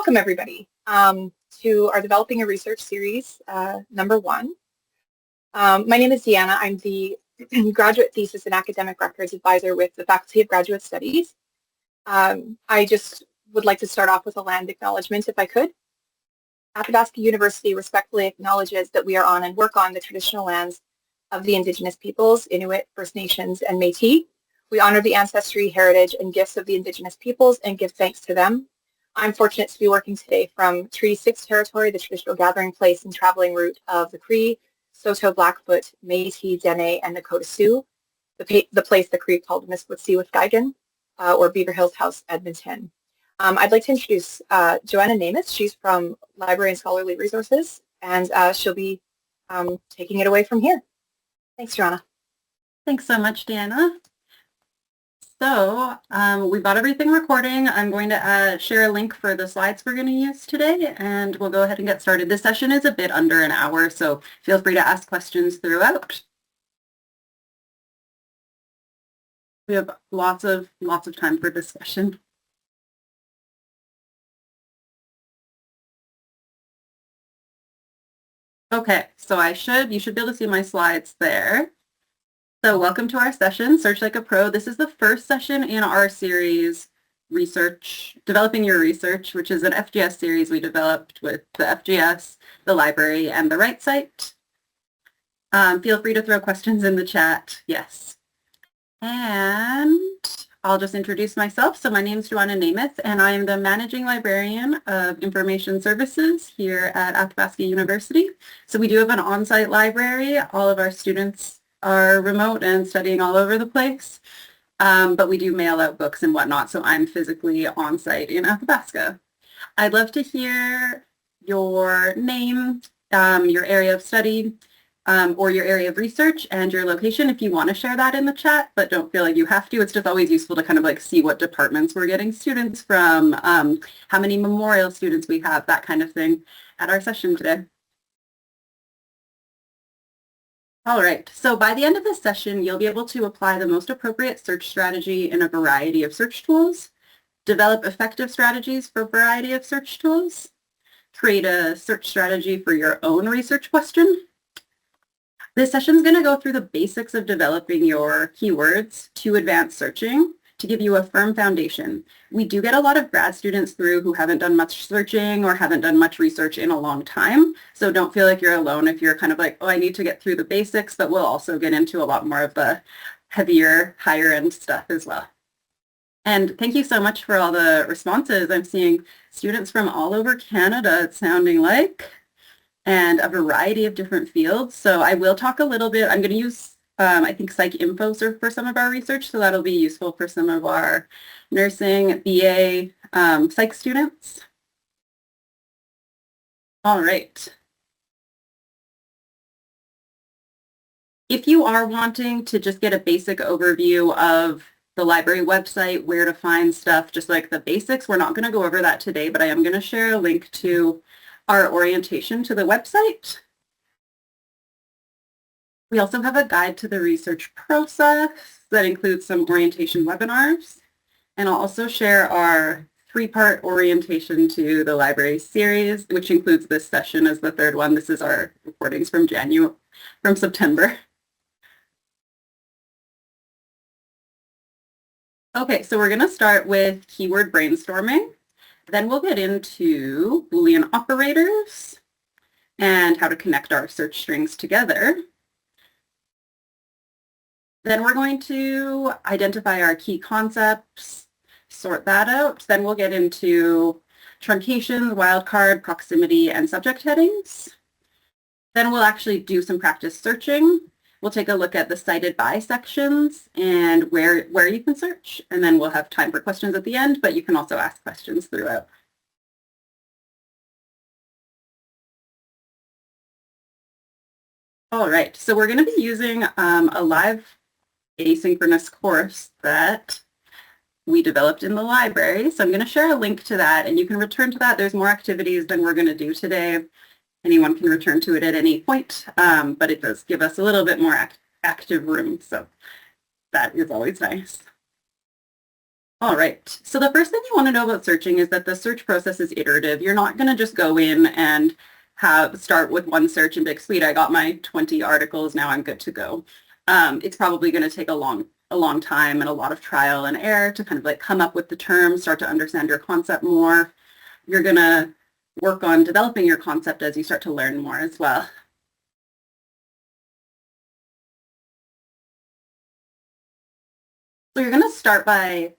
Welcome, everybody, to our Developing a Research series, number 1. My name is Deanna. I'm the Graduate Thesis and Academic Records Advisor with the Faculty of Graduate Studies. I just would like to start off with a land acknowledgement, if I could. Athabasca University respectfully acknowledges that we are on and work on the traditional lands of the Indigenous peoples, Inuit, First Nations, and Métis. We honor the ancestry, heritage, and gifts of the Indigenous peoples and give thanks to them. I'm fortunate to be working today from Treaty 6 territory, the traditional gathering place and traveling route of the Cree, Saulteaux, Blackfoot, Métis, Dene, and Nakota Sioux, the place the Cree called Miskwitsi-Withgaigan, or Beaver Hills House, Edmonton. I'd like to introduce Joanna Namath. She's from Library and Scholarly Resources, and she'll be taking it away from here. Thanks, Joanna. Thanks so much, Deanna. So we've got everything recording. I'm going to share a link for the slides we're going to use today, and we'll go ahead and get started. This session is a bit under an hour, so feel free to ask questions throughout. We have lots of time for discussion. Okay, so you should be able to see my slides there. So welcome to our session, Search Like a Pro. This is the first session in our series, Developing Your Research, which is an FGS series we developed with the FGS, the library, and the Right Site. Feel free to throw questions in the chat, yes. And I'll just introduce myself. So my name is Joanna Namath, and I am the Managing Librarian of Information Services here at Athabasca University. So we do have an on-site library. All of our students are remote and studying all over the place, but we do mail out books and whatnot, so I'm physically on site in Athabasca. I'd love to hear your name, your area of study, or your area of research and your location if you want to share that in the chat, but don't feel like you have to. It's just always useful to kind of like see what departments we're getting students from, how many memorial students we have, that kind of thing at our session today. All right, so by the end of this session, you'll be able to apply the most appropriate search strategy in a variety of search tools, develop effective strategies for a variety of search tools, create a search strategy for your own research question. This session is going to go through the basics of developing your keywords to advanced searching to give you a firm foundation. We do get a lot of grad students through who haven't done much searching or haven't done much research in a long time. So don't feel like you're alone if you're kind of like, oh, I need to get through the basics, but we'll also get into a lot more of the heavier, higher end stuff as well. And thank you so much for all the responses. I'm seeing students from all over Canada, it's sounding like, and a variety of different fields. So I will talk a little bit, I'm going to use I think psych info for some of our research, so that'll be useful for some of our nursing, BA, psych students. All right. If you are wanting to just get a basic overview of the library website, where to find stuff, just like the basics, we're not going to go over that today, but I am going to share a link to our orientation to the website. We also have a guide to the research process that includes some orientation webinars. And I'll also share our 3-part orientation to the library series, which includes this session as the 3rd one. This is our recordings from September. Okay, so we're going to start with keyword brainstorming. Then we'll get into Boolean operators and how to connect our search strings together. Then we're going to identify our key concepts, sort that out. Then we'll get into truncation, wildcard, proximity, and subject headings. Then we'll actually do some practice searching. We'll take a look at the cited by sections and where you can search. And then we'll have time for questions at the end, but you can also ask questions throughout. All right, so we're going to be using a live asynchronous course that we developed in the library. So I'm going to share a link to that and you can return to that. There's more activities than we're going to do today. Anyone can return to it at any point, but it does give us a little bit more active room. So that is always nice. All right. So the first thing you want to know about searching is that the search process is iterative. You're not going to just go in and start with one search and be like, sweet, I got my 20 articles, now I'm good to go. It's probably going to take a long time and a lot of trial and error to kind of like come up with the terms, start to understand your concept more. You're going to work on developing your concept as you start to learn more as well. So you're going to start by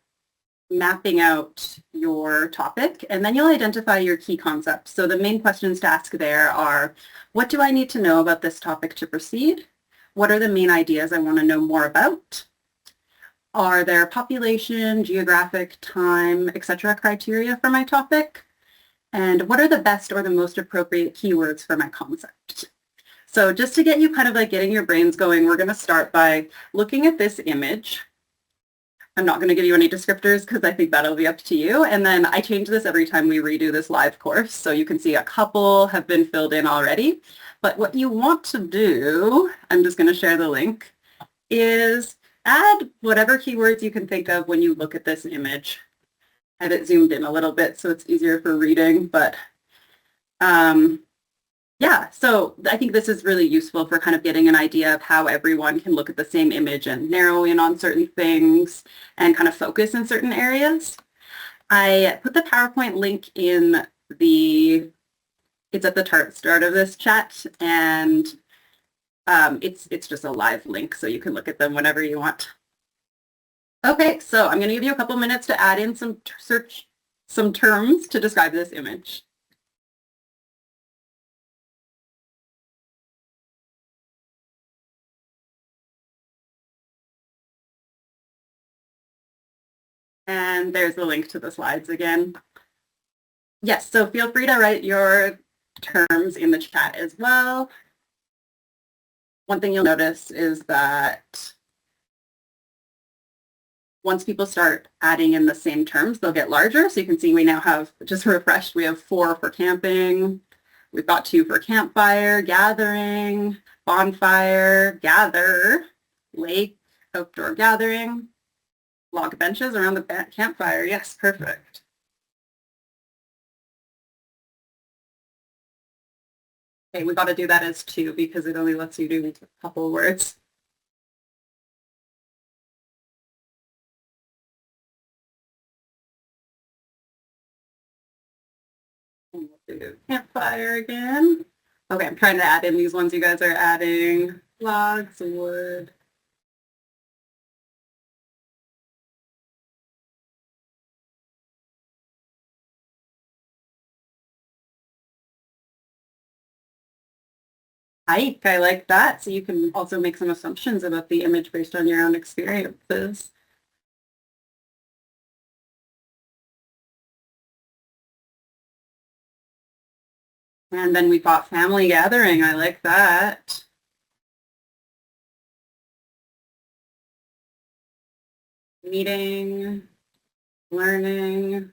mapping out your topic, and then you'll identify your key concepts. So the main questions to ask there are, what do I need to know about this topic to proceed? What are the main ideas I want to know more about? Are there population, geographic, time, etc. criteria for my topic? And what are the best or the most appropriate keywords for my concept? So just to get you kind of like getting your brains going, we're going to start by looking at this image. I'm not going to give you any descriptors because I think that'll be up to you. And then I change this every time we redo this live course. So you can see a couple have been filled in already. But what you want to do, I'm just going to share the link, is add whatever keywords you can think of when you look at this image. I have it zoomed in a little bit so it's easier for reading. But yeah, so I think this is really useful for kind of getting an idea of how everyone can look at the same image and narrow in on certain things and kind of focus in certain areas. I put the PowerPoint link in it's at the start of this chat, and it's just a live link, so you can look at them whenever you want. Okay, so I'm going to give you a couple minutes to add in some terms to describe this image. And there's the link to the slides again. Yes, so feel free to write your terms in the chat as well. One thing you'll notice is that once people start adding in the same terms, they'll get larger. So you can see we now have, just refreshed, we have 4 for camping. We've got 2 for campfire, gathering, bonfire, gather, lake, outdoor gathering, log benches around the campfire. Yes, perfect. Okay, we got to do that as 2 because it only lets you do a couple words. And we'll do campfire again. Okay, I'm trying to add in these ones you guys are adding. Logs, wood. Hike, I like that. So you can also make some assumptions about the image based on your own experiences. And then we've got family gathering. I like that. Meeting, learning.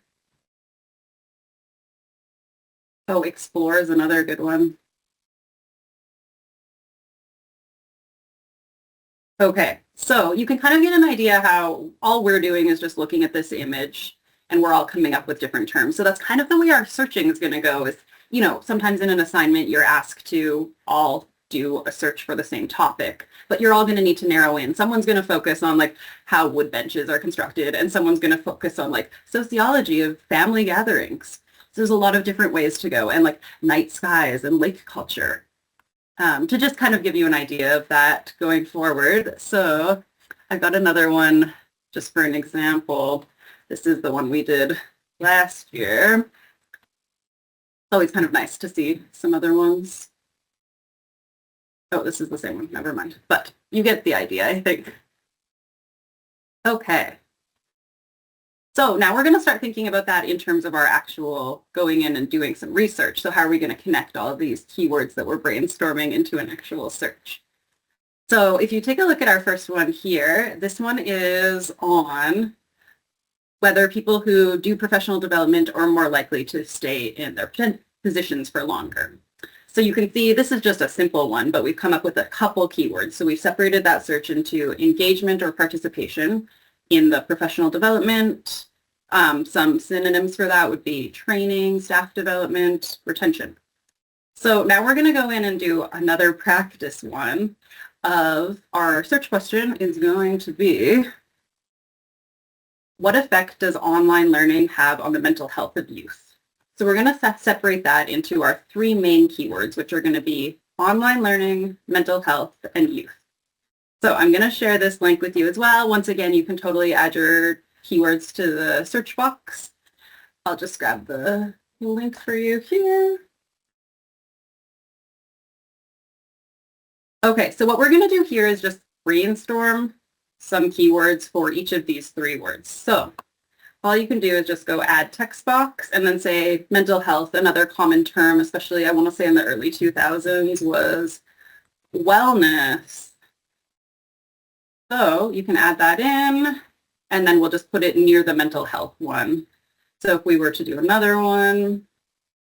Oh, explore is another good one. Okay, so you can kind of get an idea how all we're doing is just looking at this image and we're all coming up with different terms. So that's kind of the way our searching is going to go is, you know, sometimes in an assignment you're asked to all do a search for the same topic, but you're all going to need to narrow in. Someone's going to focus on like how wood benches are constructed, and someone's going to focus on like sociology of family gatherings. So there's a lot of different ways to go, and like night skies and lake culture. To just kind of give you an idea of that going forward. So I've got another one just for an example. This is the one we did last year. It's always kind of nice to see some other ones. Oh, this is the same one. Never mind. But you get the idea, I think. Okay. So now we're going to start thinking about that in terms of our actual going in and doing some research. So how are we going to connect all of these keywords that we're brainstorming into an actual search? So if you take a look at our first one here, this one is on whether people who do professional development are more likely to stay in their positions for longer. So you can see this is just a simple one, but we've come up with a couple keywords. So we've separated that search into engagement or participation, in the professional development. Some synonyms for that would be training, staff development, retention. So now we're going to go in and do another practice one of our search question is going to be, what effect does online learning have on the mental health of youth? So we're going to separate that into our three main keywords, which are going to be online learning, mental health, and youth. So I'm going to share this link with you as well. Once again, you can totally add your keywords to the search box. I'll just grab the link for you here. Okay, so what we're going to do here is just brainstorm some keywords for each of these three words. So all you can do is just go add text box and then say mental health. Another common term, especially I want to say in the early 2000s, was wellness. So you can add that in, and then we'll just put it near the mental health one. So if we were to do another one,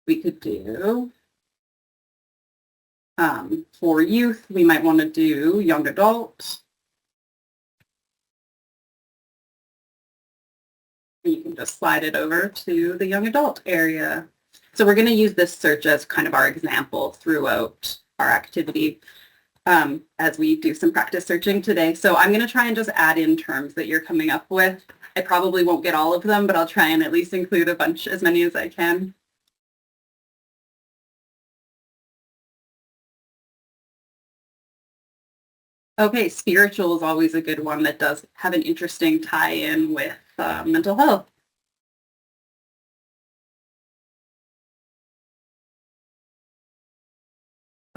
we could do, for youth, we might want to do young adult. You can just slide it over to the young adult area. So we're going to use this search as kind of our example throughout our activity as we do some practice searching today. So I'm going to try and just add in terms that you're coming up with. I probably won't get all of them, but I'll try and at least include a bunch, as many as I can. Okay, spiritual is always a good one that does have an interesting tie-in with mental health.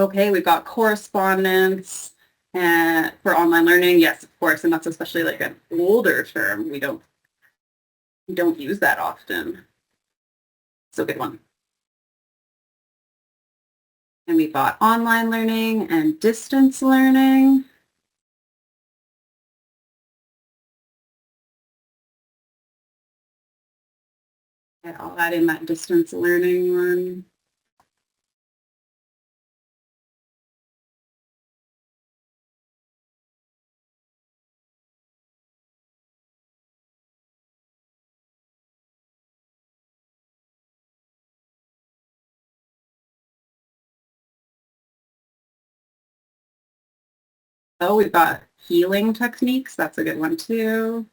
Okay, we've got correspondence and for online learning. Yes, of course, and that's especially like an older term. We don't use that often. So good one. And we've got online learning and distance learning. Yeah, I'll add in that distance learning one. Oh, we've got healing techniques. That's a good one too.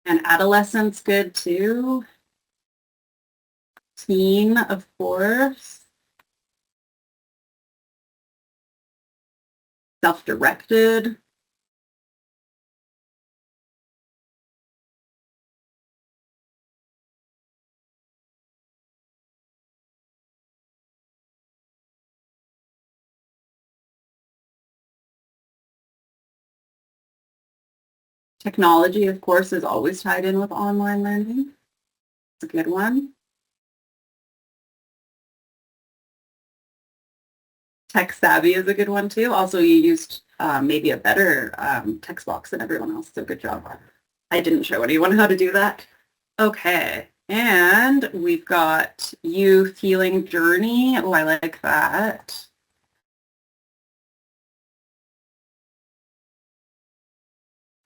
And adolescence good too. Teen, of course. Self-directed. Technology, of course, is always tied in with online learning. It's a good one. Tech savvy is a good one too. Also, you used maybe a better text box than everyone else, so good job. I didn't show anyone how to do that. Okay, and we've got youth healing journey. Oh, I like that.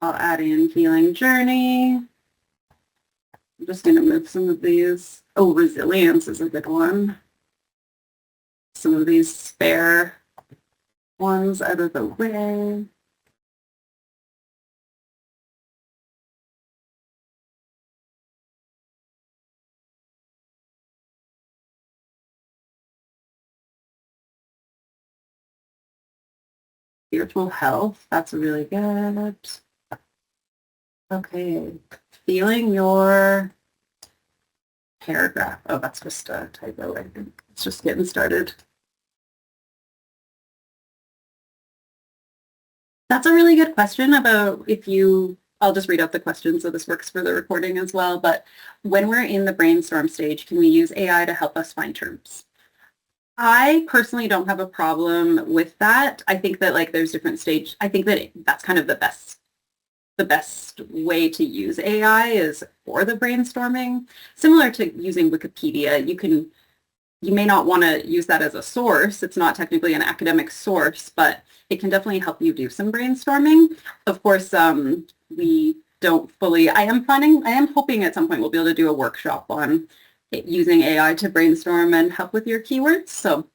I'll add in healing journey. I'm just going to move some of these. Oh, resilience is a good one. Some of these spare ones out of the way. Spiritual health, that's really good. Okay, feeling your paragraph. Oh, that's just a typo, I think. It's just getting started. That's a really good question about if you I'll just read out the question so this works for the recording as well. But when we're in the brainstorm stage, can we use AI to help us find terms? I personally don't have a problem with that. I think that like there's different stage. I think that that's kind of the best way to use AI is for the brainstorming. Similar to using Wikipedia, you may not want to use that as a source. It's not technically an academic source, but it can definitely help you do some brainstorming. Of course, we don't fully, I am hoping at some point we'll be able to do a workshop on using AI to brainstorm and help with your keywords. So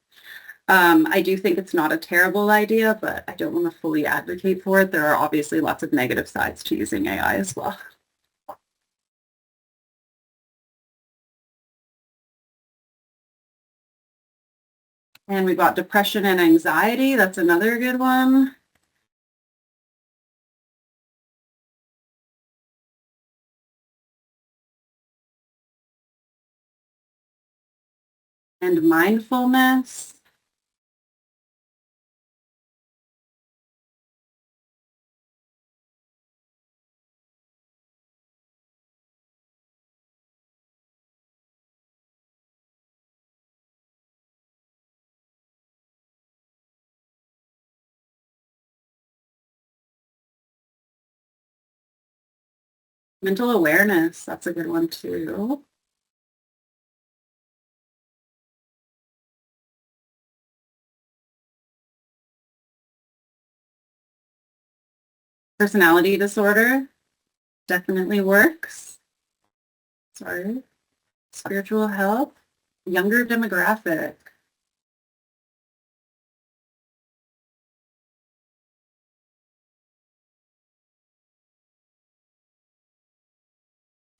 I do think it's not a terrible idea, but I don't want to fully advocate for it. There are obviously lots of negative sides to using AI as well. And we've got depression and anxiety. That's another good one. And mindfulness. Mental awareness, that's a good one too. Personality disorder definitely works. Sorry. Spiritual health, younger demographic.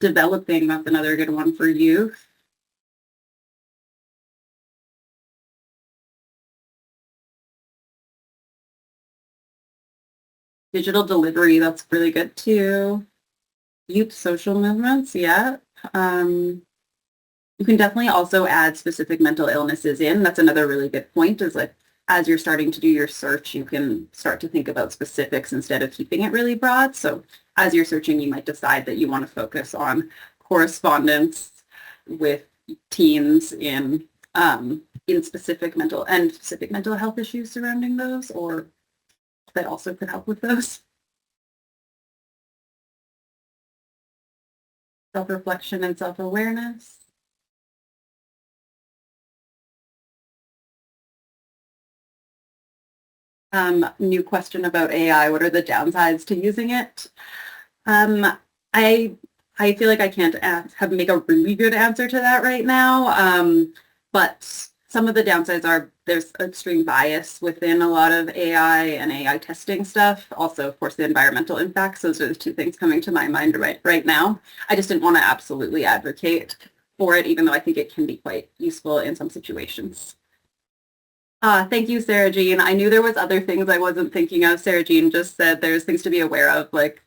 Developing, that's another good one for youth. Digital delivery, that's really good too. Youth social movements, yeah. You can definitely also add specific mental illnesses in. That's another really good point is like, as you're starting to do your search, you can start to think about specifics instead of keeping it really broad. So as you're searching, you might decide that you want to focus on correspondence with teens in specific mental health issues surrounding those, or that also could help with those. Self-reflection and self-awareness. New question about AI. What are the downsides to using it? I feel like I can't make a really good answer to that right now. But some of the downsides are there's extreme bias within a lot of AI and AI testing stuff. Also, of course, the environmental impacts. Those are the two things coming to my mind right now. I just didn't want to absolutely advocate for it, even though I think it can be quite useful in some situations. Thank you, Sarah Jean. I knew there was other things I wasn't thinking of. Sarah Jean just said there's things to be aware of, like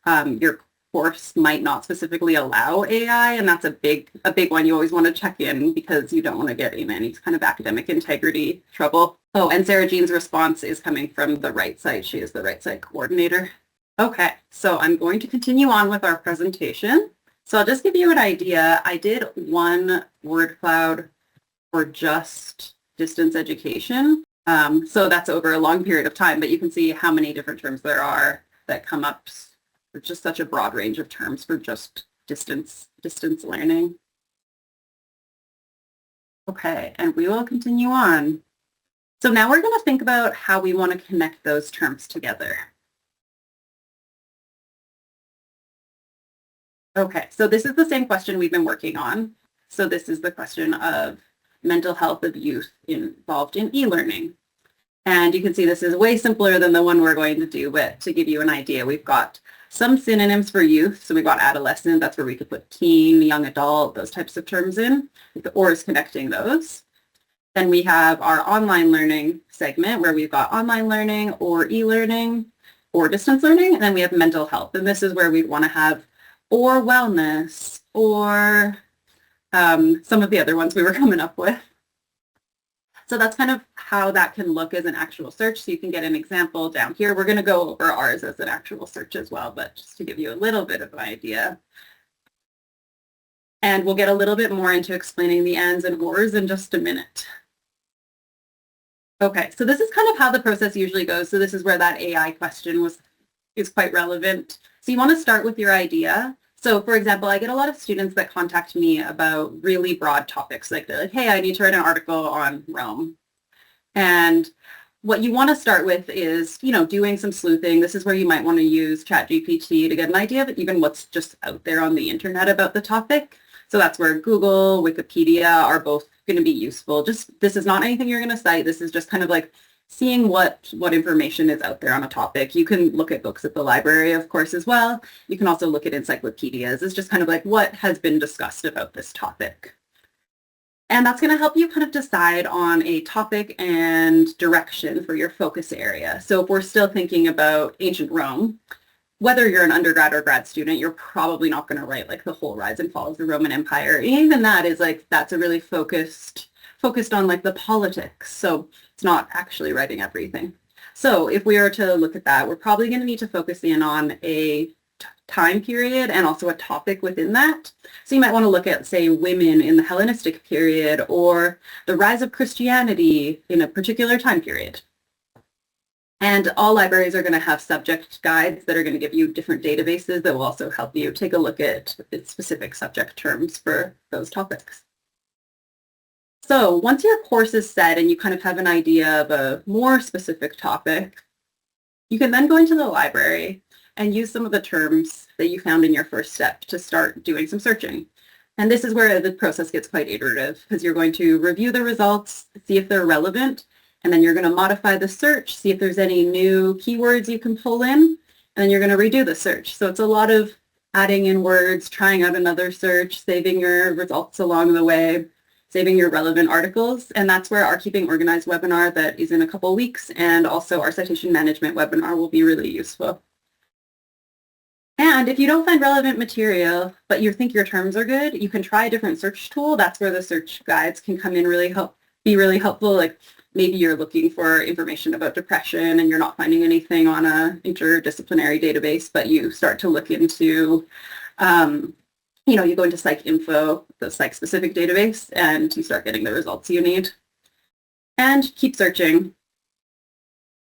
your course might not specifically allow AI, and that's a big one. You always want to check in because you don't want to get in any kind of academic integrity trouble. Oh, and Sarah Jean's response is coming from the right site. She is the right site coordinator. Okay, so I'm going to continue on with our presentation. So I'll just give you an idea. I did one word cloud for just distance education. So that's over a long period of time, but you can see how many different terms there are that come up. There's just such a broad range of terms for just distance learning. Okay, and we will continue on. So now we're going to think about how we want to connect those terms together. Okay, so this is the same question we've been working on. So this is the question of mental health of youth involved in e-learning. And you can see this is way simpler than the one we're going to do, but to give you an idea, we've got some synonyms for youth. So we've got adolescent, that's where we could put teen, young adult, those types of terms in, with the or is connecting those. Then we have our online learning segment where we've got online learning or e-learning or distance learning. And then we have mental health. And this is where we'd want to have or wellness or some of the other ones we were coming up with. So that's kind of how that can look as an actual search. So you can get an example down here. We're going to go over ours as an actual search as well, but just to give you a little bit of an idea. And we'll get a little bit more into explaining the ands and ors in just a minute. Okay, so this is kind of how the process usually goes. So this is where that AI question is quite relevant. So you want to start with your idea. So for example, I get a lot of students that contact me about really broad topics. Like they're like, hey, I need to write an article on Rome. And what you want to start with is, doing some sleuthing. This is where you might want to use ChatGPT to get an idea of even what's just out there on the internet about the topic. So that's where Google, Wikipedia are both going to be useful. This is not anything you're going to cite. This is just kind of like seeing what information is out there on a topic. You can look at books at the library, of course, as well. You can also look at encyclopedias. It's just kind of like what has been discussed about this topic. And that's going to help you kind of decide on a topic and direction for your focus area. So if we're still thinking about ancient Rome, whether you're an undergrad or grad student, you're probably not going to write like the whole rise and fall of the Roman Empire. Even that is like, that's a really focused on like the politics. So it's not actually writing everything. So if we are to look at that, we're probably going to need to focus in on a time period and also a topic within that. So you might want to look at, say, women in the Hellenistic period or the rise of Christianity in a particular time period. And all libraries are going to have subject guides that are going to give you different databases that will also help you take a look at specific subject terms for those topics. So once your course is set and you kind of have an idea of a more specific topic, you can then go into the library and use some of the terms that you found in your first step to start doing some searching. And this is where the process gets quite iterative because you're going to review the results, see if they're relevant, and then you're going to modify the search, see if there's any new keywords you can pull in, and then you're going to redo the search. So it's a lot of adding in words, trying out another search, saving your results along the way, saving your relevant articles. And that's where our Keeping Organized webinar that is in a couple weeks and also our citation management webinar will be really useful. And if you don't find relevant material, but you think your terms are good, you can try a different search tool. That's where the search guides can come in be really helpful. Like maybe you're looking for information about depression and you're not finding anything on a interdisciplinary database, but you start to look into, you go into PsycInfo, the psych-specific database, and you start getting the results you need. And keep searching.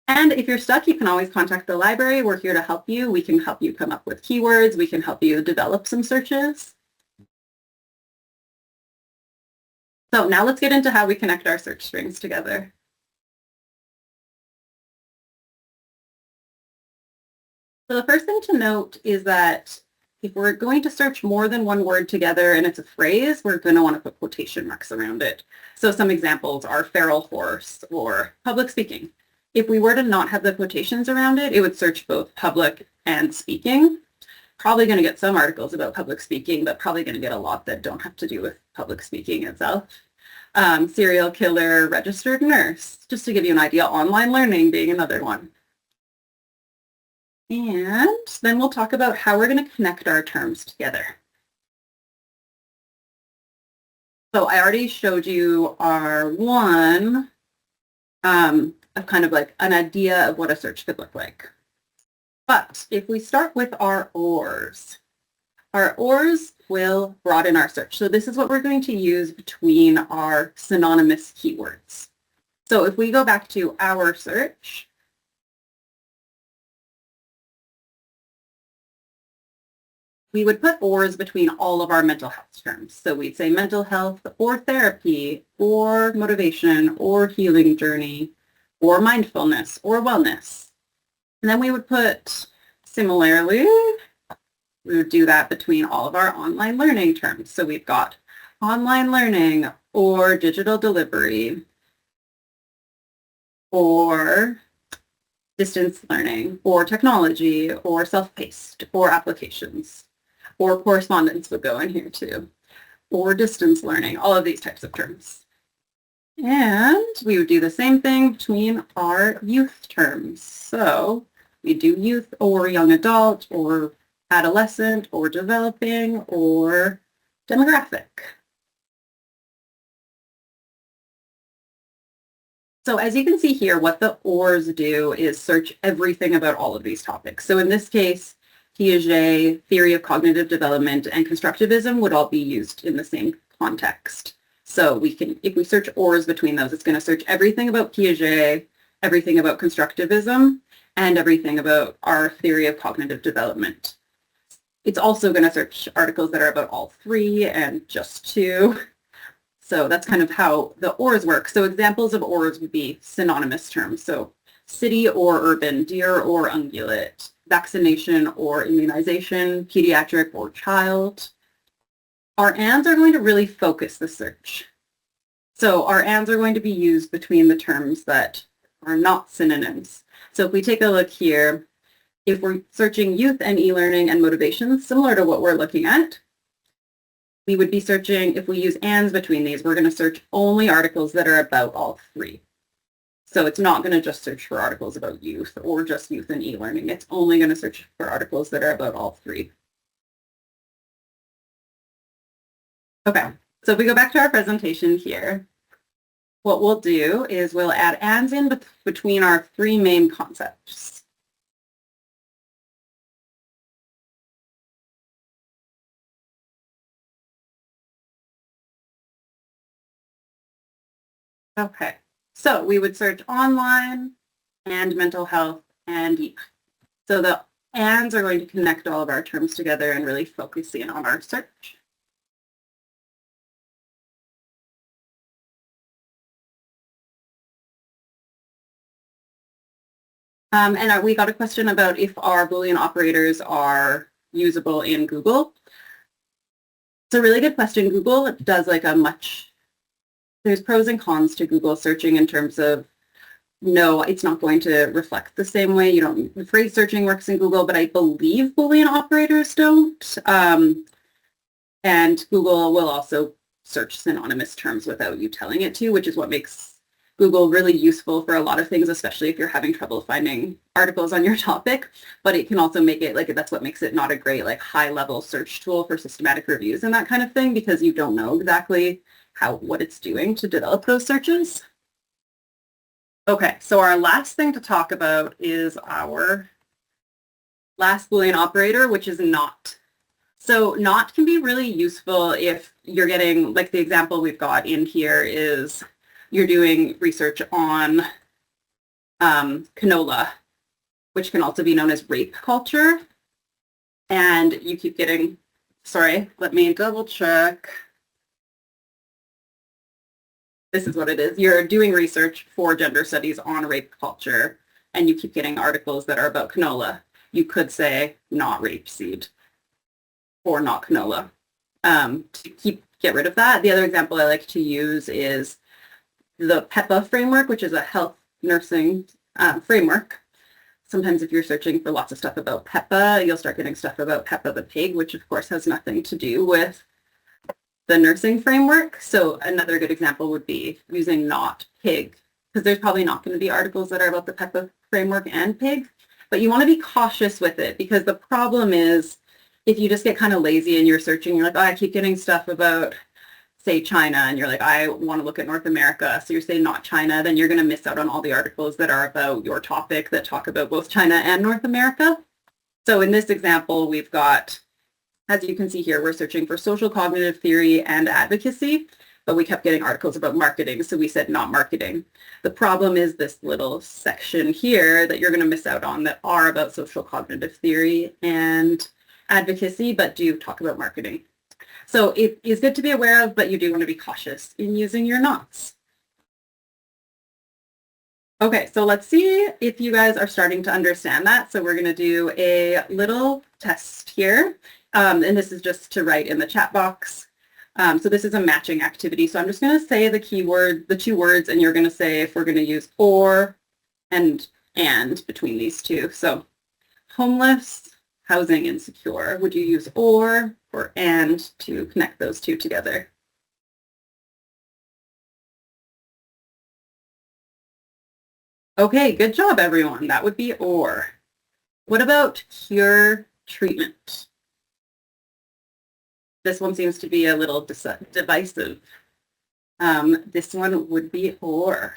And if you're stuck, you can always contact the library. We're here to help you. We can help you come up with keywords. We can help you develop some searches. So now let's get into how we connect our search strings together. So the first thing to note is that if we're going to search more than one word together and it's a phrase, we're going to want to put quotation marks around it. So some examples are feral horse or public speaking. If we were to not have the quotations around it, it would search both public and speaking. Probably going to get some articles about public speaking, but probably going to get a lot that don't have to do with public speaking itself. Serial killer, registered nurse, just to give you an idea, online learning being another one. And then we'll talk about how we're going to connect our terms together. So I already showed you our one of kind of like an idea of what a search could look like. But if we start with our ORs will broaden our search. So this is what we're going to use between our synonymous keywords. So if we go back to our search, we would put ORs between all of our mental health terms. So we'd say mental health or therapy or motivation or healing journey or mindfulness or wellness. And then we would put, similarly, we would do that between all of our online learning terms. So we've got online learning or digital delivery or distance learning or technology or self-paced or applications or correspondence would go in here too or distance learning, all of these types of terms. And we would do the same thing between our youth terms. So we do youth or young adult or adolescent or developing or demographic. So as you can see here, what the ORs do is search everything about all of these topics. So in this case, Piaget, theory of cognitive development, and constructivism would all be used in the same context. So we can, if we search ORs between those, it's going to search everything about Piaget, everything about constructivism, and everything about our theory of cognitive development. It's also going to search articles that are about all three and just two. So that's kind of how the ORs work. So examples of ORs would be synonymous terms. So city or urban, deer or ungulate, vaccination or immunization, pediatric or child. Our ands are going to really focus the search. So our ands are going to be used between the terms that are not synonyms. So if we take a look here, if we're searching youth and e-learning and motivation, similar to what we're looking at, we would be searching, if we use ands between these, we're going to search only articles that are about all three. So it's not going to just search for articles about youth or just youth and e-learning. It's only going to search for articles that are about all three. Okay, so if we go back to our presentation here, what we'll do is we'll add ands in between our three main concepts. Okay, so we would search online and mental health and youth. So the ands are going to connect all of our terms together and really focus in on our search. And we got a question about if our Boolean operators are usable in Google. It's a really good question. Google does like there's pros and cons to Google searching in terms of, no, it's not going to reflect the same way. The phrase searching works in Google, but I believe Boolean operators don't. And Google will also search synonymous terms without you telling it to, which is what makes Google really useful for a lot of things, especially if you're having trouble finding articles on your topic. But it can also make it that's what makes it not a great high level search tool for systematic reviews and that kind of thing, because you don't know exactly what it's doing to develop those searches. Okay, so our last thing to talk about is our last Boolean operator, which is not. So not can be really useful if you're getting, the example we've got in here is you're doing research on canola, which can also be known as rape culture. And you keep getting, sorry, let me double check. This is what it is. You're doing research for gender studies on rape culture, and you keep getting articles that are about canola. You could say not rapeseed or not canola. To get rid of that, the other example I like to use is the PEPA framework, which is a health nursing framework. Sometimes if you're searching for lots of stuff about PEPA, you'll start getting stuff about Peppa the pig, which of course has nothing to do with the nursing framework. So another good example would be using not pig, because there's probably not going to be articles that are about the PEPA framework and pig, but you want to be cautious with it, because the problem is if you just get kind of lazy and you're searching, you're like, oh, I keep getting stuff about, say, China, and you're like, I want to look at North America. So you're saying not China, then you're going to miss out on all the articles that are about your topic that talk about both China and North America. So in this example, we've got, as you can see here, we're searching for social cognitive theory and advocacy, but we kept getting articles about marketing, so we said not marketing. The problem is this little section here that you're going to miss out on that are about social cognitive theory and advocacy, but do talk about marketing. So it is good to be aware of, but you do want to be cautious in using your nots. Okay, so let's see if you guys are starting to understand that. So we're going to do a little test here. And this is just to write in the chat box. So this is a matching activity. So I'm just going to say the keyword, the two words, and you're going to say if we're going to use or and between these two. So homeless, housing insecure. Would you use or and to connect those two together? Okay, good job, everyone. That would be or. What about cure treatment? This one seems to be a little divisive. This one would be or.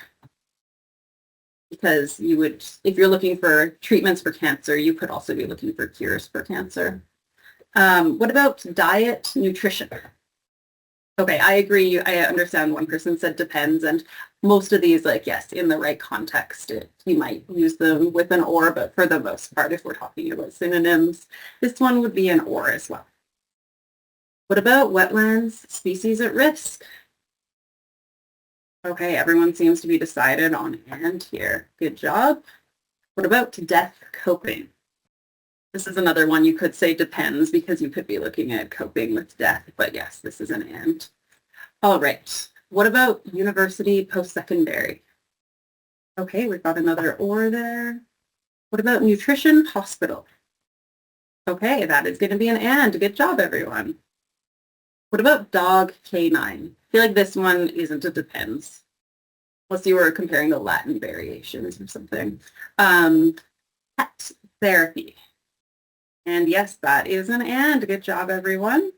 because you would, if you're looking for treatments for cancer, you could also be looking for cures for cancer. What about diet, nutrition? Okay, I agree. I understand one person said depends, and most of these, like, yes, in the right context, you might use them with an or, but for the most part, if we're talking about synonyms, this one would be an or as well. What about wetlands, species at risk? Okay, everyone seems to be decided on and here. Good job. What about death coping? This is another one you could say depends because you could be looking at coping with death, but yes, this is an and. All right. What about university post-secondary? Okay, we've got another or there. What about nutrition hospital? Okay, that is going to be an and. Good job, everyone. What about dog canine? I feel like this one isn't a depends. Unless you were comparing the Latin variations or something. Pet therapy. And yes, that is an and. Good job, everyone.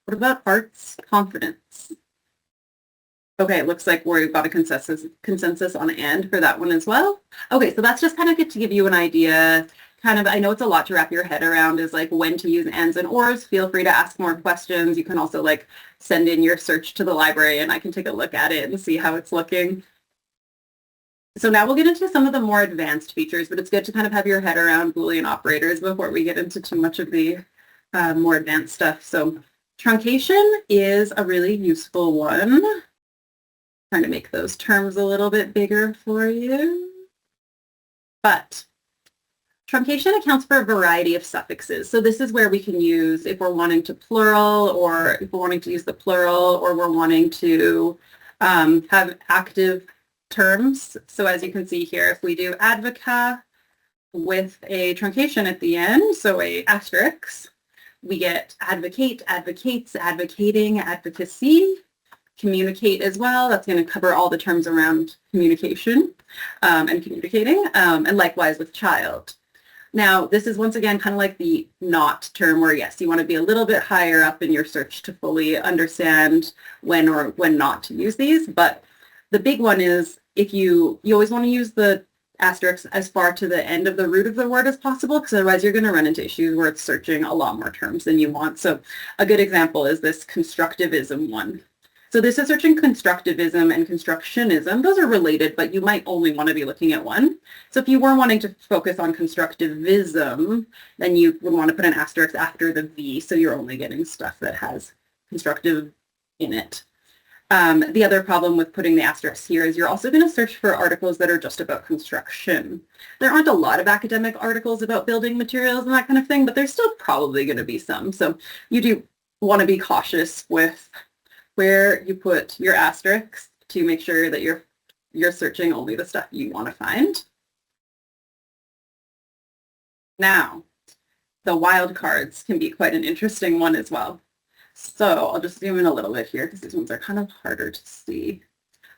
What about arts confidence? Okay, it looks like we've got a consensus on and for that one as well. Okay, so that's just kind of good to give you an idea. Kind of, I know it's a lot to wrap your head around is like when to use ands and ors. Feel free to ask more questions. You can also like send in your search to the library and I can take a look at it and see how it's looking. So now we'll get into some of the more advanced features, but it's good to kind of have your head around Boolean operators before we get into too much of the more advanced stuff. So truncation is a really useful one. Trying to make those terms a little bit bigger for you. But truncation accounts for a variety of suffixes. So this is where we can use if we're wanting to plural or if we're wanting to use the plural or we're wanting to have active terms. So as you can see here, if we do advoca with a truncation at the end, so a asterisk, we get advocate, advocates, advocating, advocacy, communicate as well. That's going to cover all the terms around communication and communicating, and likewise with child. Now, this is once again kind of like the not term where, yes, you want to be a little bit higher up in your search to fully understand when or when not to use these. But the big one is if you always want to use the asterisk as far to the end of the root of the word as possible, because otherwise you're going to run into issues where it's searching a lot more terms than you want. So a good example is this constructivism one. So this is searching constructivism and constructionism. Those are related, but you might only want to be looking at one. So if you were wanting to focus on constructivism, then you would want to put an asterisk after the V, so you're only getting stuff that has constructive in it. The other problem with putting the asterisk here is you're also going to search for articles that are just about construction. There aren't a lot of academic articles about building materials and that kind of thing, but there's still probably going to be some. So you do want to be cautious with where you put your asterisks to make sure that you're searching only the stuff you want to find. Now, the wildcards can be quite an interesting one as well. So I'll just zoom in a little bit here because these ones are kind of harder to see.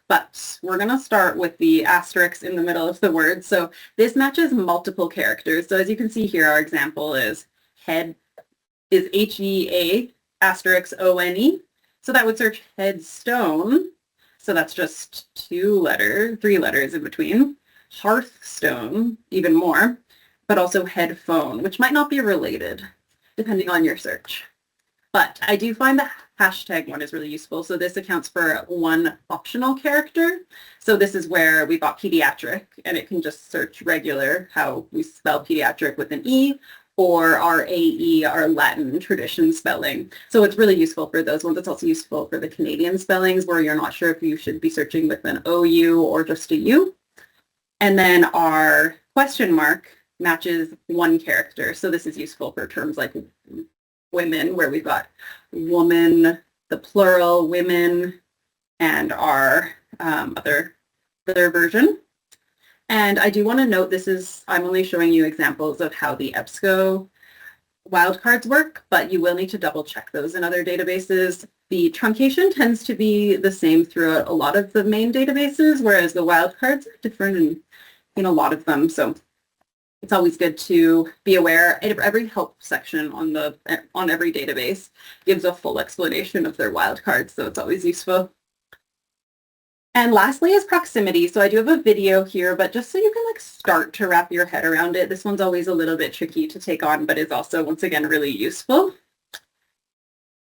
But we're going to start with the asterisks in the middle of the word. So this matches multiple characters. So as you can see here, our example is head is H-E-A asterisk O-N-E. So that would search headstone. So that's just 3 letters in between. Hearthstone, even more, but also headphone, which might not be related depending on your search. But I do find the hashtag one is really useful. So this accounts for one optional character. So this is where we've got pediatric, and it can just search regular, how we spell pediatric with an E, or our AE, our Latin tradition spelling. So it's really useful for those ones. It's also useful for the Canadian spellings where you're not sure if you should be searching with an OU or just a U. And then our question mark matches one character. So this is useful for terms like women, where we've got woman, the plural, women, and our other version. And I do want to note I'm only showing you examples of how the EBSCO wildcards work, but you will need to double check those in other databases. The truncation tends to be the same throughout a lot of the main databases, whereas the wildcards are different in a lot of them. So it's always good to be aware. Every help section on every database gives a full explanation of their wildcards, so it's always useful. And lastly is proximity. So I do have a video here, but just so you can like start to wrap your head around it, this one's always a little bit tricky to take on, but is also, once again, really useful.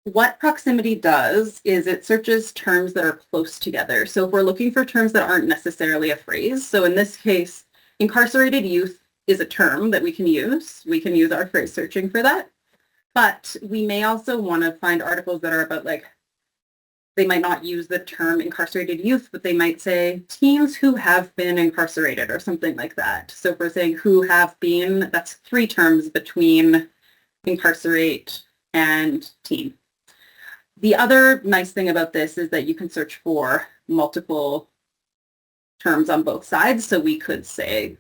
What proximity does is it searches terms that are close together. So if we're looking for terms that aren't necessarily a phrase, so in this case, incarcerated youth is a term that we can use. We can use our phrase searching for that. But we may also want to find articles that are about like, they might not use the term incarcerated youth, but they might say teens who have been incarcerated or something like that. So if we're saying who have been, that's 3 terms between incarcerate and teen. The other nice thing about this is that you can search for multiple terms on both sides. So we could say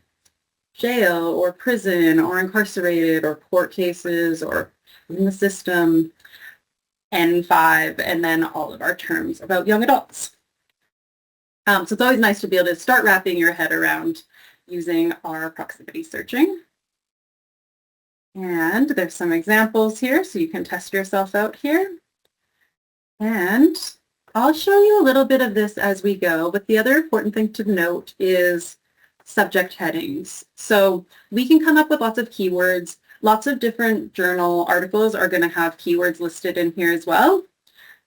jail or prison or incarcerated or court cases or in the system. N5, and then all of our terms about young adults. So it's always nice to be able to start wrapping your head around using our proximity searching. And there's some examples here, so you can test yourself out here. And I'll show you a little bit of this as we go, but the other important thing to note is subject headings. So we can come up with lots of keywords. Lots of different journal articles are going to have keywords listed in here as well.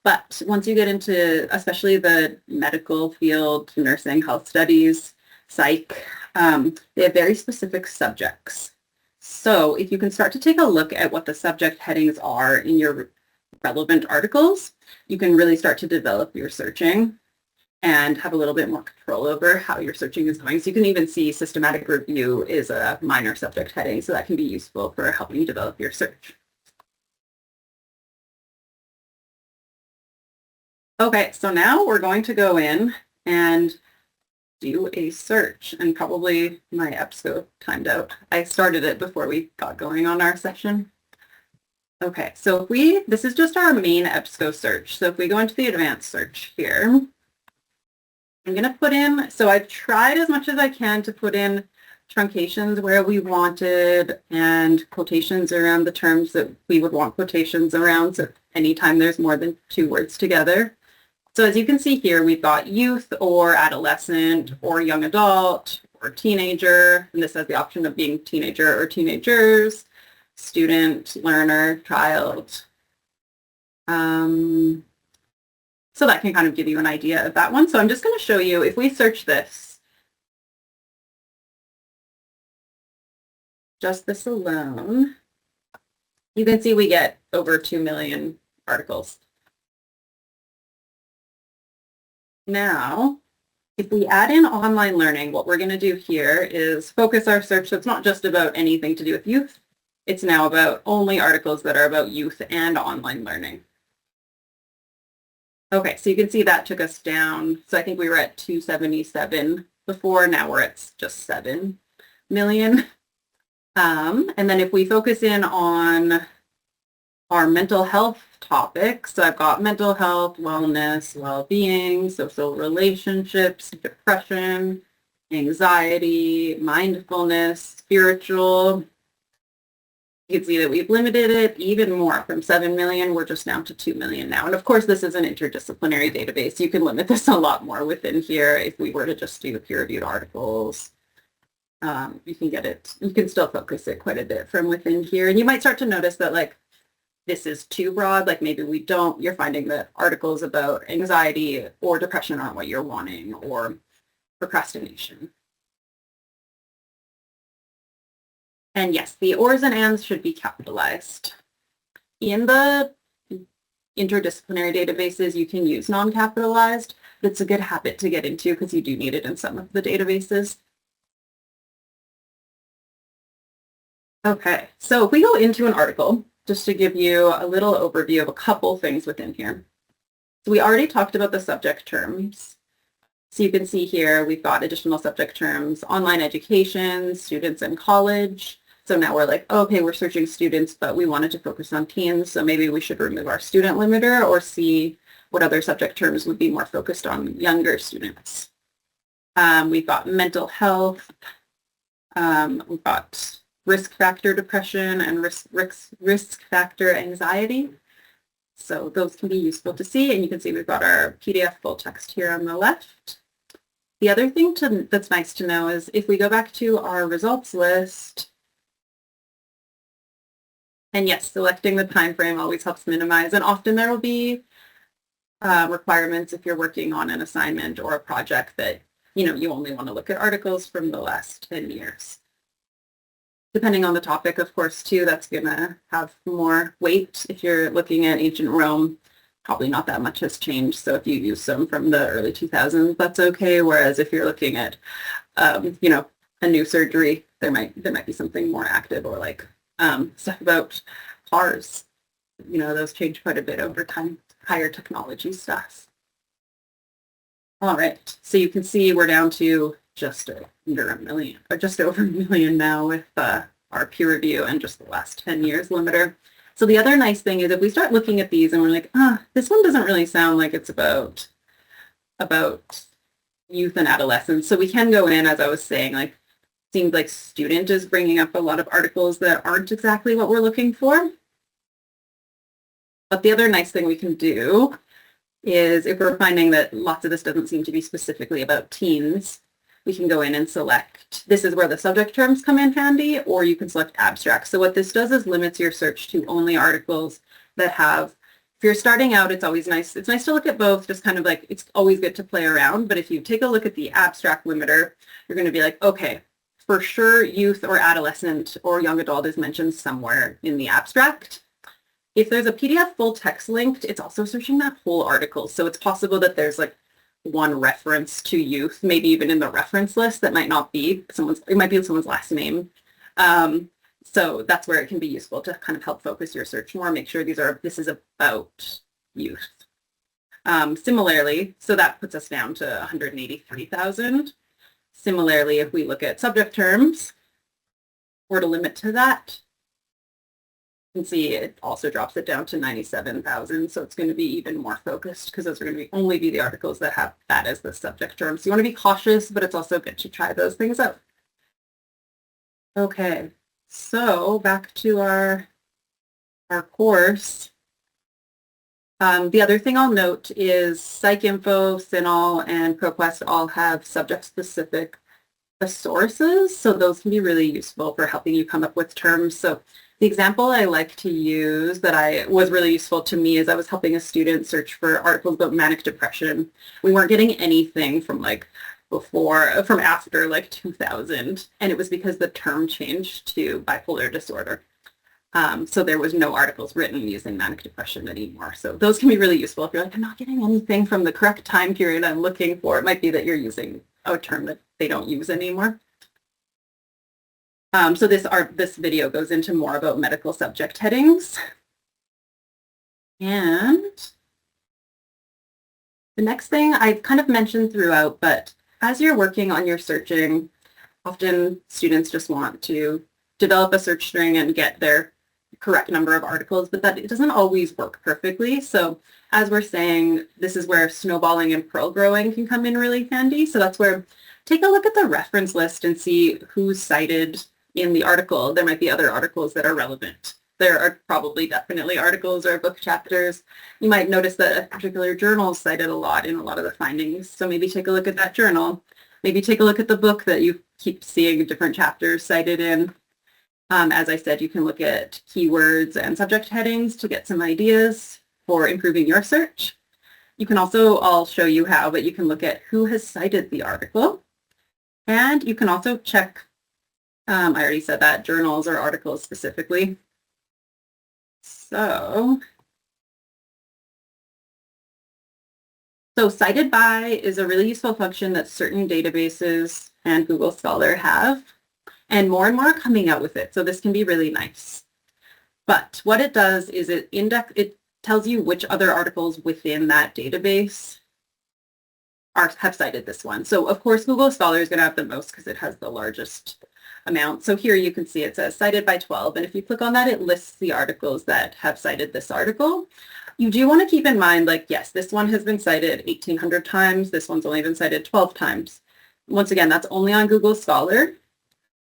But once you get into especially the medical field, nursing, health studies, psych, they have very specific subjects. So if you can start to take a look at what the subject headings are in your relevant articles, you can really start to develop your searching and have a little bit more control over how your searching is going. So you can even see systematic review is a minor subject heading, so that can be useful for helping you develop your search. Okay, so now we're going to go in and do a search, and probably my EBSCO timed out. I started it before we got going on our session. Okay, so if this is just our main EBSCO search. So if we go into the advanced search here, I'm going to put in, so I've tried as much as I can to put in truncations where we wanted and quotations around the terms that we would want quotations around. So anytime there's more than 2 words together. So as you can see here, we've got youth or adolescent or young adult or teenager. And this has the option of being teenager or teenagers, student, learner, child. So that can kind of give you an idea of that one. So I'm just going to show you, if we search this, just this alone, you can see we get over 2 million articles. Now, if we add in online learning, what we're going to do here is focus our search. So it's not just about anything to do with youth. It's now about only articles that are about youth and online learning. Okay, so you can see that took us down. So I think we were at 277 before. Now we're at just 7 million. And then if we focus in on our mental health topics, so I've got mental health, wellness, well-being, social relationships, depression, anxiety, mindfulness, spiritual. You can see that we've limited it even more from 7 million. We're just down to 2 million now. And of course, this is an interdisciplinary database. You can limit this a lot more within here if we were to just do peer-reviewed articles. You can get it, you can still focus it quite a bit from within here. And you might start to notice that like, this is too broad, like maybe you're finding that articles about anxiety or depression aren't what you're wanting, or procrastination. And yes, the ors and ands should be capitalized. In the interdisciplinary databases, you can use non-capitalized, but it's a good habit to get into because you do need it in some of the databases. Okay, so if we go into an article, just to give you a little overview of a couple things within here. So we already talked about the subject terms. So you can see here, we've got additional subject terms, online education, students in college. So now we're like, okay, we're searching students, but we wanted to focus on teens. So maybe we should remove our student limiter or see what other subject terms would be more focused on younger students. We've got mental health. We've got risk factor depression and risk factor anxiety. So those can be useful to see. And you can see we've got our PDF full text here on the left. The other thing that's nice to know is if we go back to our results list, and yes, selecting the time frame always helps minimize, and often there will be requirements if you're working on an assignment or a project that you only want to look at articles from the last 10 years. Depending on the topic, of course, too, that's going to have more weight. If you're looking at ancient Rome, probably not that much has changed. So if you use some from the early 2000s, that's okay. Whereas if you're looking at, a new surgery, there might be something more active, or like stuff about cars. Those change quite a bit over time. Higher technology stuff. All right, so you can see we're down to just under a million, or just over a million now with our peer review and just the last 10 years limiter. So the other nice thing is if we start looking at these and we're like, this one doesn't really sound like it's about youth and adolescence. So we can go in, as I was saying, like seems like student is bringing up a lot of articles that aren't exactly what we're looking for. But the other nice thing we can do is if we're finding that lots of this doesn't seem to be specifically about teens, we can go in and select, this is where the subject terms come in handy, or you can select abstract. So what this does is limits your search to only articles that have, if you're starting out, it's always nice. It's nice to look at both, just kind of like, it's always good to play around. But if you take a look at the abstract limiter, you're going to be like, okay, for sure, youth or adolescent or young adult is mentioned somewhere in the abstract. If there's a PDF full text linked, it's also searching that whole article. So it's possible that there's like one reference to youth, maybe even in the reference list that might not be it might be someone's last name. So that's where it can be useful to kind of help focus your search more, make sure this is about youth. Similarly, so that puts us down to 183,000. Similarly, if we look at subject terms, or to limit to that, you can see it also drops it down to 97,000. So it's going to be even more focused because those are going to only be the articles that have that as the subject term. So you want to be cautious, but it's also good to try those things out. Okay, so back to our course. The other thing I'll note is PsycInfo, CINAHL, and ProQuest all have subject-specific sources, so those can be really useful for helping you come up with terms. So the example I like to use that was really useful to me is I was helping a student search for articles about manic depression. We weren't getting anything from after like 2000, and it was because the term changed to bipolar disorder. So there was no articles written using manic depression anymore. So those can be really useful if you're like, I'm not getting anything from the correct time period I'm looking for. It might be that you're using a term that they don't use anymore. So this video goes into more about medical subject headings. And the next thing I've kind of mentioned throughout, but as you're working on your searching, often students just want to develop a search string and get their correct number of articles, but that it doesn't always work perfectly. So as we're saying, this is where snowballing and pearl growing can come in really handy. So that's where take a look at the reference list and see who's cited in the article. There might be other articles that are relevant. There are probably definitely articles or book chapters. You might notice that a particular journal is cited a lot in a lot of the findings. So maybe take a look at that journal. Maybe take a look at the book that you keep seeing different chapters cited in. As I said, you can look at keywords and subject headings to get some ideas for improving your search. You can also, I'll show you how, but you can look at who has cited the article. And you can also check, I already said that, journals or articles specifically. So cited by is a really useful function that certain databases and Google Scholar have. And more are coming out with it. So this can be really nice. But what it does is it tells you which other articles within that database have cited this one. So of course, Google Scholar is going to have the most because it has the largest amount. So here you can see it says cited by 12. And if you click on that, it lists the articles that have cited this article. You do want to keep in mind, like, yes, this one has been cited 1,800 times. This one's only been cited 12 times. Once again, that's only on Google Scholar.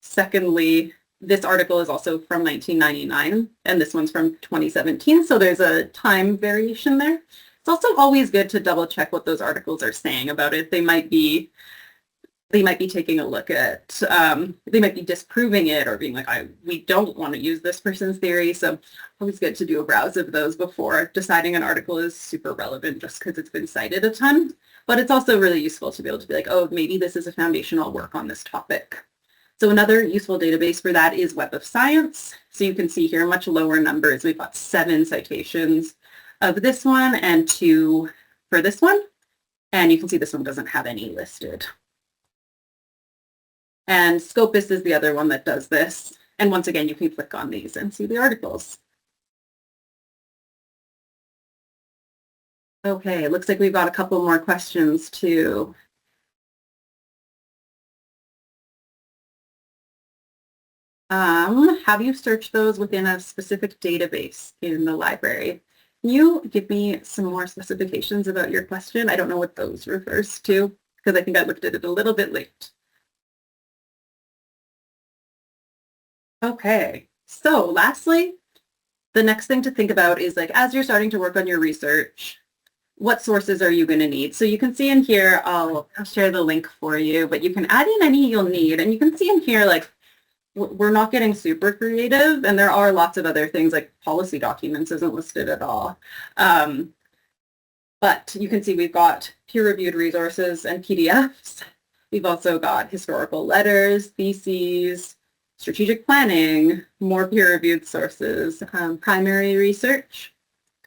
Secondly, this article is also from 1999, and this one's from 2017, so there's a time variation there. It's also always good to double check what those articles are saying about it. They might be they might be taking a look at, they might be disproving it or being like, we don't want to use this person's theory. So always good to do a browse of those before deciding an article is super relevant just because it's been cited a ton. But it's also really useful to be able to be like, oh, maybe this is a foundational work on this topic. So another useful database for that is Web of Science. So you can see here much lower numbers. We've got 7 citations of this one and 2 for this one. And you can see this one doesn't have any listed. And Scopus is the other one that does this. And once again, you can click on these and see the articles. Okay, looks like we've got a couple more questions too. Have you searched those within a specific database in the library? Can you give me some more specifications about your question? I don't know what those refers to because I think I looked at it a little bit late. Okay, so lastly, the next thing to think about is like as you're starting to work on your research, what sources are you going to need? So you can see in here, I'll share the link for you, but you can add in any you'll need. And you can see in here, like, we're not getting super creative, and there are lots of other things like policy documents isn't listed at all. But you can see we've got peer-reviewed resources and PDFs. We've also got historical letters, theses, strategic planning, more peer-reviewed sources, primary research,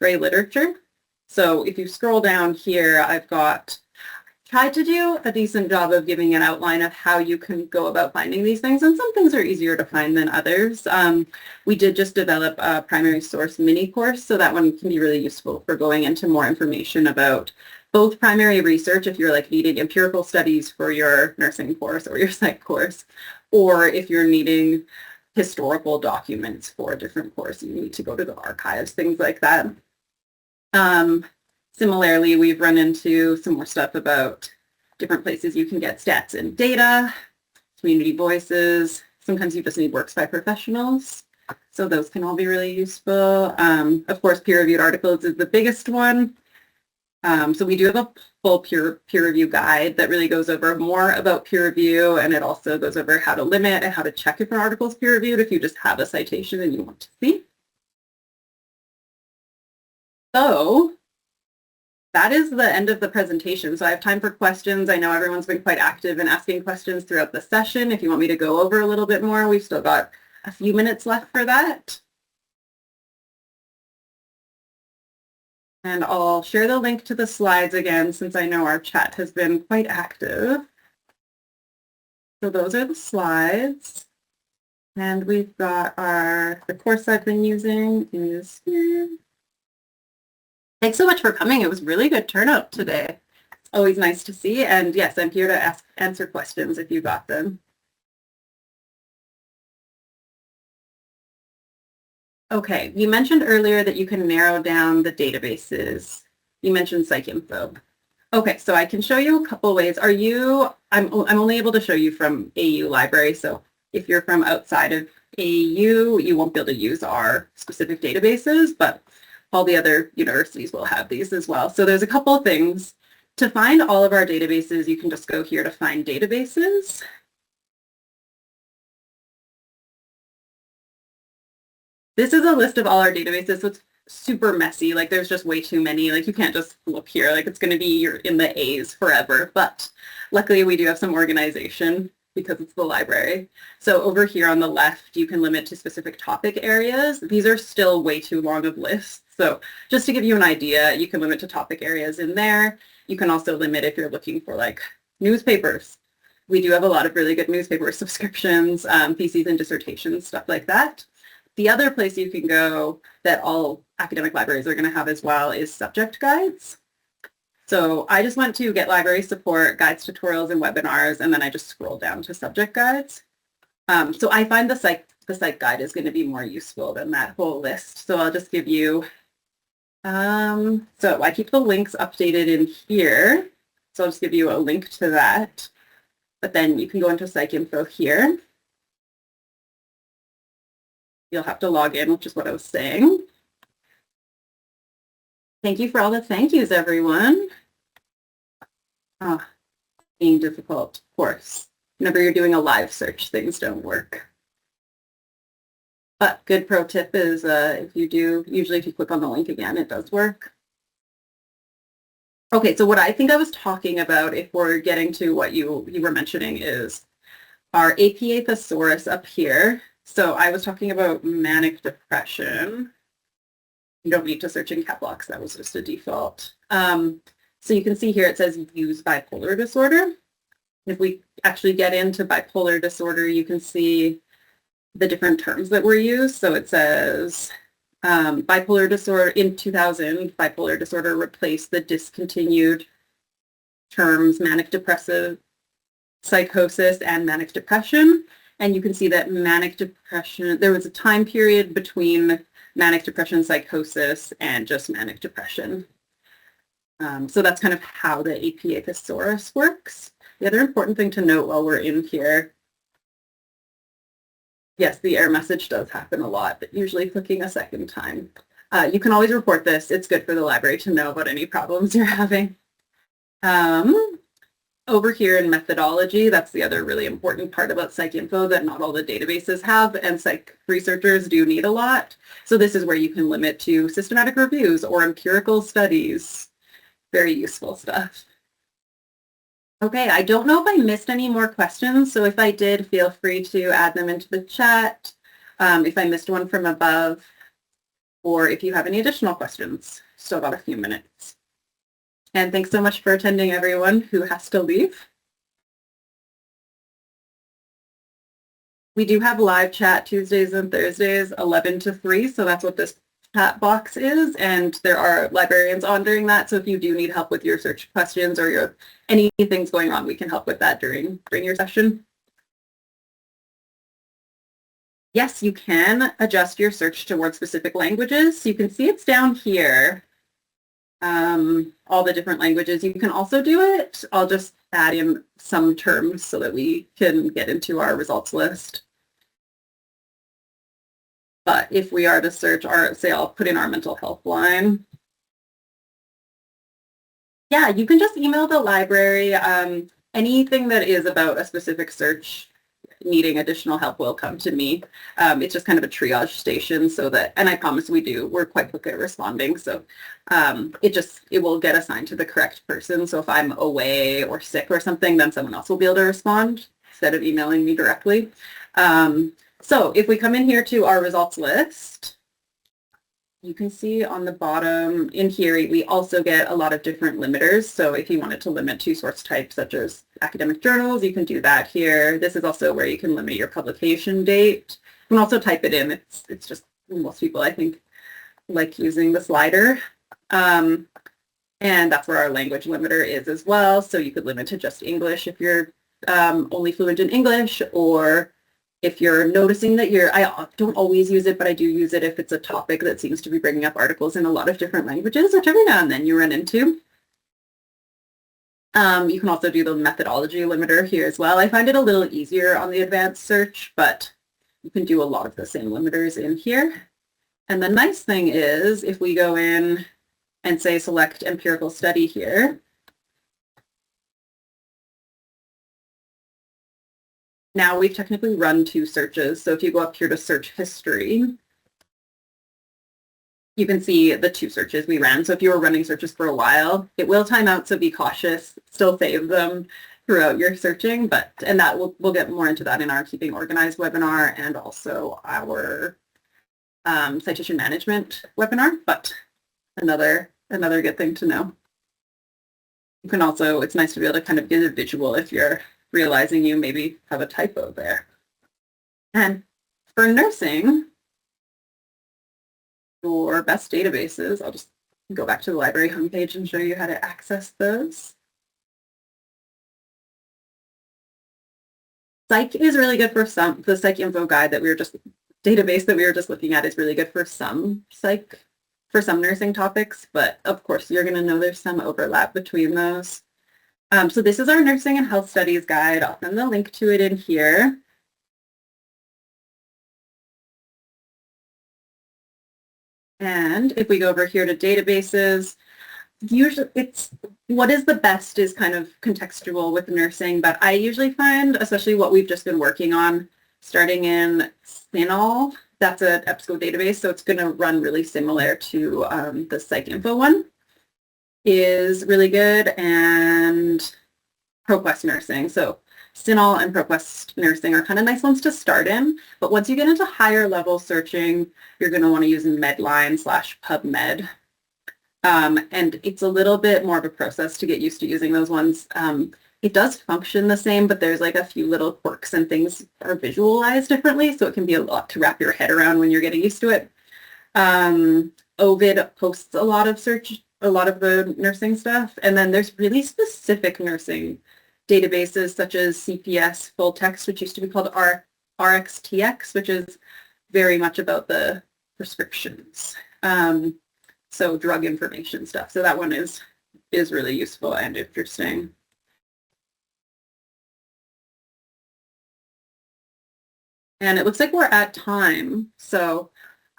gray literature. So if you scroll down here, I've tried to do a decent job of giving an outline of how you can go about finding these things, and some things are easier to find than others. We did just develop a primary source mini course, so that one can be really useful for going into more information about both primary research if you're like needing empirical studies for your nursing course or your psych course, or if you're needing historical documents for a different course, you need to go to the archives, things like that. Similarly, we've run into some more stuff about different places you can get stats and data, community voices. Sometimes you just need works by professionals. So those can all be really useful. Of course, peer-reviewed articles is the biggest one. So we do have a full peer review guide that really goes over more about peer review, and it also goes over how to limit and how to check if an article is peer reviewed if you just have a citation and you want to see. So that is the end of the presentation. So I have time for questions. I know everyone's been quite active in asking questions throughout the session. If you want me to go over a little bit more, we've still got a few minutes left for that. And I'll share the link to the slides again, since I know our chat has been quite active. So those are the slides. And we've got the course I've been using is here. Thanks so much for coming. It was really good turnout today. It's always nice to see. And yes, I'm here to answer questions if you got them. Okay, you mentioned earlier that you can narrow down the databases. You mentioned PsycInfo. Okay, so I can show you a couple ways. I'm only able to show you from AU library. So if you're from outside of AU, you won't be able to use our specific databases, but all the other universities will have these as well. So there's a couple of things. To find all of our databases, you can just go here to find databases. This is a list of all our databases, so it's super messy. Like there's just way too many. Like you can't just look here. Like it's going to be you're in the A's forever. But luckily we do have some organization because it's the library. So over here on the left, you can limit to specific topic areas. These are still way too long of lists. So just to give you an idea, you can limit to topic areas in there. You can also limit if you're looking for like newspapers. We do have a lot of really good newspaper subscriptions, theses and dissertations, stuff like that. The other place you can go that all academic libraries are going to have as well is subject guides. So I just went to Get Library Support, Guides, Tutorials, and Webinars, and then I just scrolled down to subject guides. So I find the psych guide is going to be more useful than that whole list. So I'll just give you, so I keep the links updated in here. So I'll just give you a link to that. But then you can go into PsycInfo here. You'll have to log in, which is what I was saying. Thank you for all the thank yous, everyone. being difficult, of course. Whenever you're doing a live search, things don't work. But good pro tip is usually if you click on the link again, it does work. Okay, so what I think I was talking about, if we're getting to what you were mentioning, is our APA thesaurus up here. So I was talking about manic depression. You don't need to search in cap locks. That was just a default. So you can see here it says use bipolar disorder. If we actually get into bipolar disorder, you can see the different terms that were used. So it says bipolar disorder in 2000, bipolar disorder replaced the discontinued terms manic depressive psychosis and manic depression. And you can see that manic depression, there was a time period between manic depression psychosis and just manic depression. So that's kind of how the APA thesaurus works. The other important thing to note while we're in here, yes, the error message does happen a lot, but usually clicking a second time. You can always report this. It's good for the library to know about any problems you're having. Over here in methodology, that's the other really important part about PsycInfo that not all the databases have, and psych researchers do need a lot. So this is where you can limit to systematic reviews or empirical studies. Very useful stuff. Okay, I don't know if I missed any more questions, so if I did, feel free to add them into the chat. If I missed one from above, or if you have any additional questions. Still got a few minutes. And thanks so much for attending, everyone who has to leave. We do have live chat Tuesdays and Thursdays, 11 to 3, so that's what this chat box is, and there are librarians on during that, so if you do need help with your search questions or anything's going on, we can help with that during your session. Yes, you can adjust your search towards specific languages. So you can see it's down here, all the different languages. You can also do it. I'll just add in some terms so that we can get into our results list. But if we are to search say I'll put in our mental health line. Yeah, you can just email the library. Anything that is about a specific search needing additional help will come to me. It's just kind of a triage station so that, and I promise we're quite quick at responding. So it will get assigned to the correct person. So if I'm away or sick or something, then someone else will be able to respond instead of emailing me directly. So if we come in here to our results list, you can see on the bottom in here, we also get a lot of different limiters. So if you wanted to limit to source types such as academic journals, you can do that here. This is also where you can limit your publication date. You can also type it in. It's just, most people, I think, like using the slider. And that's where our language limiter is as well. So you could limit to just English if you're only fluent in English, or if you're noticing that I don't always use it, but I do use it if it's a topic that seems to be bringing up articles in a lot of different languages, which every now and then you run into. You can also do the methodology limiter here as well. I find it a little easier on the advanced search, but you can do a lot of the same limiters in here. And the nice thing is if we go in and say select empirical study here, now we've technically run 2 searches. So if you go up here to search history, you can see the 2 searches we ran. So if you were running searches for a while, it will time out, so be cautious. Still save them throughout your searching, and that we'll get more into that in our Keeping Organized webinar and also our citation management webinar, but another good thing to know. You can also, it's nice to be able to kind of get a visual if you're realizing you maybe have a typo there. And for nursing, your best databases, I'll just go back to the library homepage and show you how to access those. Psych is really good for some, the PsycInfo guide that database that we were just looking at is really good for some nursing topics, but of course you're going to know there's some overlap between those. So this is our nursing and health studies guide. I'll send the link to it in here. And if we go over here to databases, usually it's what is the best is kind of contextual with nursing, but I usually find, especially what we've just been working on, starting in CINAHL, that's an EBSCO database, so it's going to run really similar to the PsycInfo one, is really good, and ProQuest nursing. So CINAHL and ProQuest nursing are kind of nice ones to start in, but once you get into higher level searching, you're going to want to use Medline/PubMed. And it's a little bit more of a process to get used to using those ones. It does function the same, but there's like a few little quirks and things are visualized differently, so it can be a lot to wrap your head around when you're getting used to it. Ovid posts a lot of the nursing stuff, and then there's really specific nursing databases such as CPS Full Text, which used to be called RxTX, which is very much about the prescriptions. So drug information stuff. So that one is really useful and interesting. And it looks like we're at time. So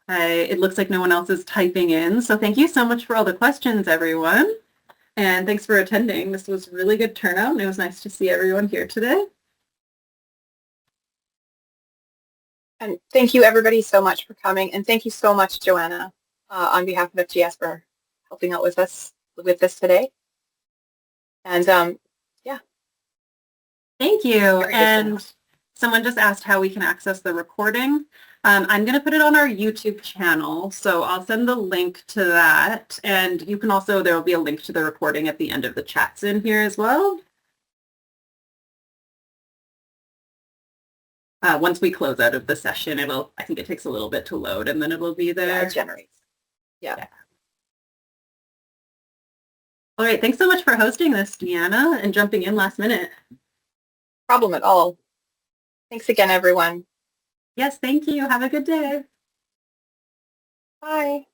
it looks like no one else is typing in. So thank you so much for all the questions, everyone. And thanks for attending. This was really good turnout, and it was nice to see everyone here today. And thank you everybody so much for coming. And thank you so much, Joanna, on behalf of FGS for helping out with us with this today. And yeah. Thank you. And someone just asked how we can access the recording. I'm going to put it on our YouTube channel, so I'll send the link to that. And you can also, there will be a link to the recording at the end of the chats in here as well. Once we close out of the session, I think it takes a little bit to load, and then it'll be there. Yeah, it generates. Yeah. All right, thanks so much for hosting this, Deanna, and jumping in last minute. Problem at all. Thanks again, everyone. Yes, thank you. Have a good day. Bye.